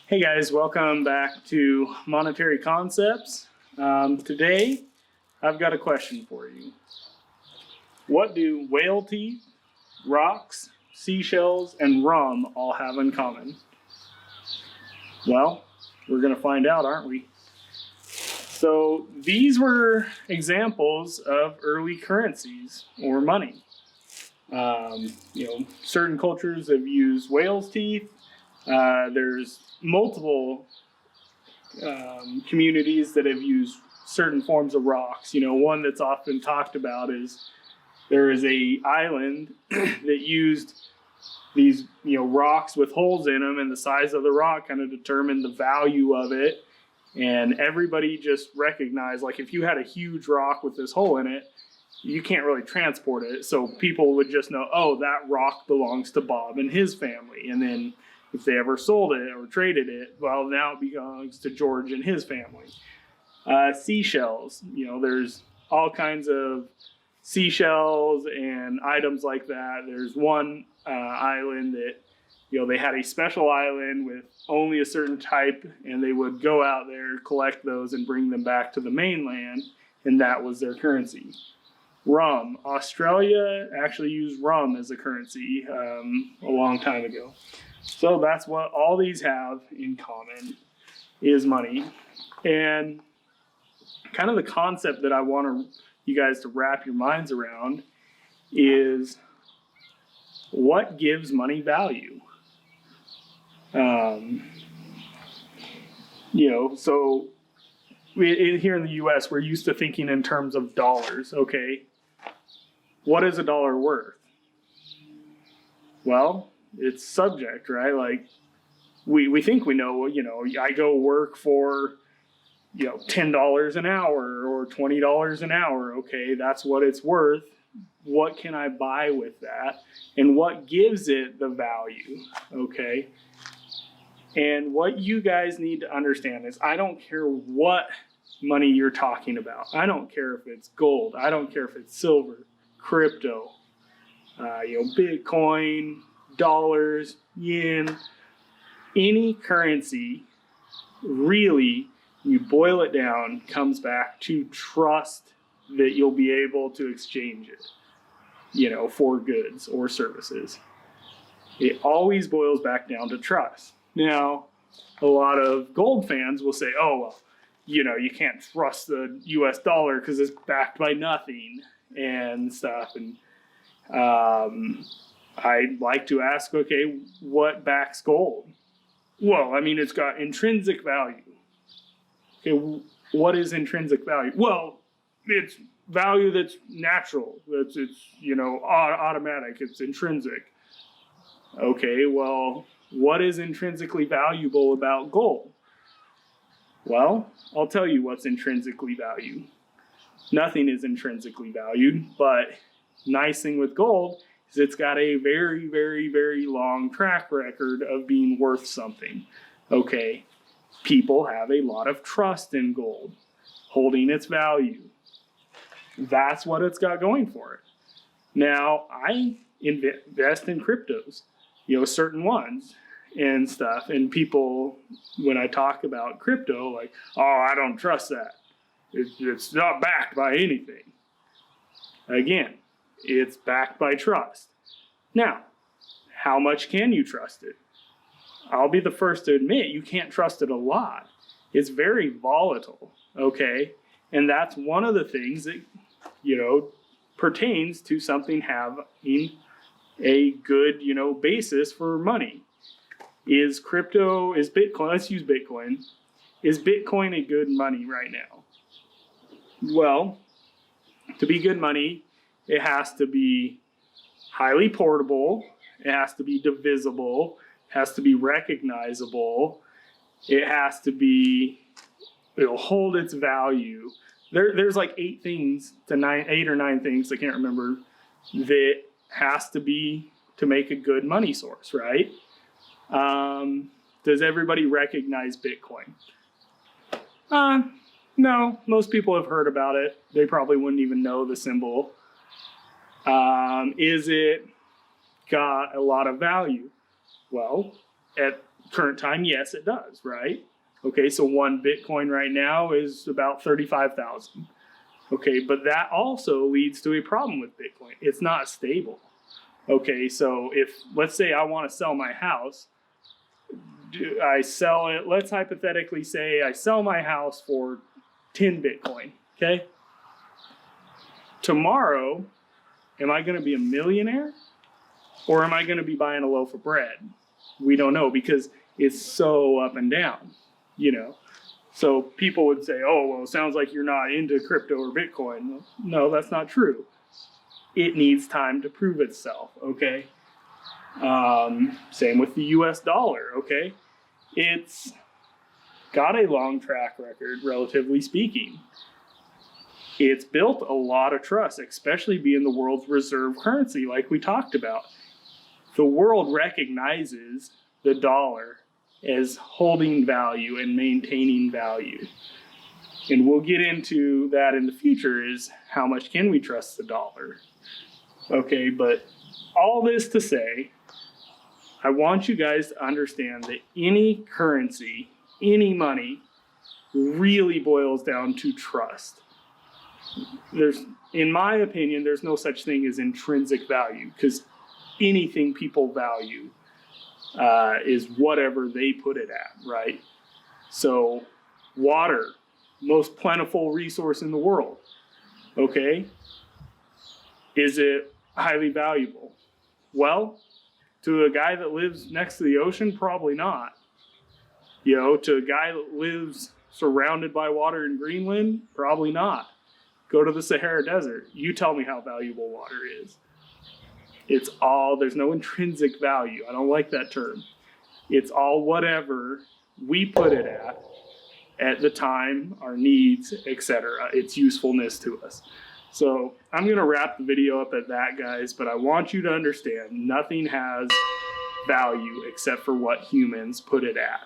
Hey guys, welcome back to Monetary Concepts. Today, I've got a question for you. What do whale teeth, rocks, seashells, and rum all have in common? Well, we're going to find out, aren't we? So these were examples of early currencies or money. Certain cultures have used whale's teeth. There's multiple communities that have used certain forms of rocks. One that's often talked about is there is a island that used these rocks with holes in them, and the size of the rock kind of determined the value of it. And everybody just recognized, like, if you had a huge rock with this hole in it, you can't really transport it. So people would just know, oh, that rock belongs to Bob and his family. And then if they ever sold it or traded it, well, now it belongs to George and his family. Seashells, there's all kinds of seashells and items like that. There's one island that, they had a special island with only a certain type, and they would go out there, collect those, and bring them back to the mainland, and that was their currency. Rum. Australia actually used rum as a currency a long time ago. So that's what all these have in common, is money. And kind of the concept that I want you guys to wrap your minds around is, what gives money value? So here in the US, we're used to thinking in terms of dollars. Okay, what is a dollar worth? Well, it's subject, right? Like, we think we know, I go work for, $10 an hour or $20 an hour. Okay, that's what it's worth. What can I buy with that? And what gives it the value? Okay. And what you guys need to understand is, I don't care what money you're talking about. I don't care if it's gold. I don't care if it's silver, crypto, Bitcoin, dollars, yen, any currency, really, you boil it down, comes back to trust that you'll be able to exchange it, for goods or services. It always boils back down to trust. Now, a lot of gold fans will say, oh, well, you can't trust the US dollar because it's backed by nothing and stuff. And I'd like to ask, okay, what backs gold? Well, it's got intrinsic value. Okay, what is intrinsic value? Well, it's value that's natural. It's automatic. It's intrinsic. Okay, well, what is intrinsically valuable about gold? Well, I'll tell you what's intrinsically valued. Nothing is intrinsically valued, but nice thing with gold is it's got a very, very, very long track record of being worth something. Okay, people have a lot of trust in gold, holding its value. That's what it's got going for it. Now, I invest in cryptos, certain ones and stuff. And people, when I talk about crypto, like, oh, I don't trust that. It's not backed by anything. Again, it's backed by trust. Now, how much can you trust it? I'll be the first to admit you can't trust it a lot. It's very volatile, okay? And that's one of the things that, pertains to something having a good, basis for money. Is Bitcoin, let's use Bitcoin. Is Bitcoin a good money right now? Well, to be good money, it has to be highly portable, it has to be divisible, it has to be recognizable, it has to be, it'll hold its value. There's like 8 or 9 things, I can't remember, that has to be to make a good money source, right? Does everybody recognize Bitcoin? No, most people have heard about it. They probably wouldn't even know the symbol. Is it got a lot of value? Well, at current time, yes, it does, right? Okay, so one Bitcoin right now is about 35,000. Okay, but that also leads to a problem with Bitcoin. It's not stable. Okay, so if, let's say I want to sell my house, I sell it, let's hypothetically say I sell my house for 10 Bitcoin, okay? Tomorrow, am I going to be a millionaire or am I going to be buying a loaf of bread? We don't know because it's so up and down, you know? So people would say, oh, well, it sounds like you're not into crypto or Bitcoin. No, that's not true. It needs time to prove itself, okay? Same with the US dollar, okay? It's got a long track record, relatively speaking. It's built a lot of trust, especially being the world's reserve currency, like we talked about. The world recognizes the dollar as holding value and maintaining value. And we'll get into that in the future, is how much can we trust the dollar? Okay, but all this to say, I want you guys to understand that any currency, any money, really boils down to trust. In my opinion, there's no such thing as intrinsic value, because anything people value is whatever they put it at, right? So water, most plentiful resource in the world, okay? Is it highly valuable? Well, to a guy that lives next to the ocean, probably not. You know, to a guy that lives surrounded by water in Greenland, probably not. Go to the Sahara Desert. You tell me how valuable water is. It's all, there's no intrinsic value. I don't like that term. It's all whatever we put it at the time, our needs, etc., its usefulness to us. So I'm going to wrap the video up at that, guys, but I want you to understand nothing has value except for what humans put it at.